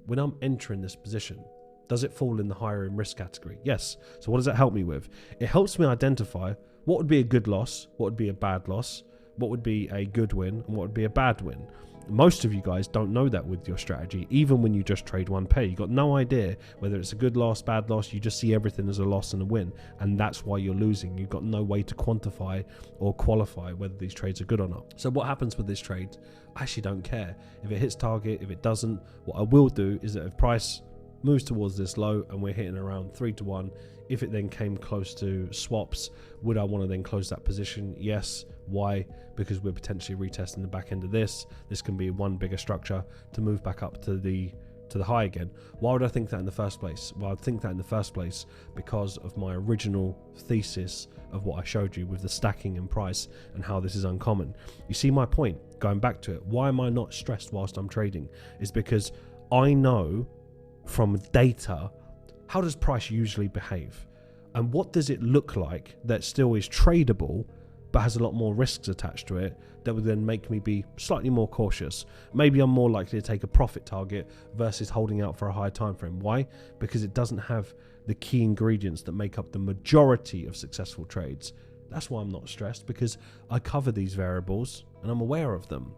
when I'm entering this position, does it fall in the higher in risk category? Yes. So what does that help me with? It helps me identify what would be a good loss, what would be a bad loss, what would be a good win, and what would be a bad win. Most of you guys don't know that with your strategy. Even when you just trade one pair, you got no idea whether it's a good loss, bad loss. You just see everything as a loss and a win, and that's why you're losing. You've got no way to quantify or qualify whether these trades are good or not. So what happens with this trade? I actually don't care if it hits target, if it doesn't. What I will do is that if price moves towards this low and we're hitting around 3-1, if it then came close to swaps, would I want to then close that position? Yes. Why? Because we're potentially retesting the back end of this. This can be one bigger structure to move back up to the high again. Why would I think that in the first place? Well, I'd think that in the first place because of my original thesis of what I showed you with the stacking and price and how this is uncommon. You see my point? Going back to it, why am I not stressed whilst I'm trading? Is because I know from data, how does price usually behave? And what does it look like that still is tradable but has a lot more risks attached to it that would then make me be slightly more cautious? Maybe I'm more likely to take a profit target versus holding out for a higher time frame. Why? Because it doesn't have the key ingredients that make up the majority of successful trades. That's why I'm not stressed, because I cover these variables and I'm aware of them.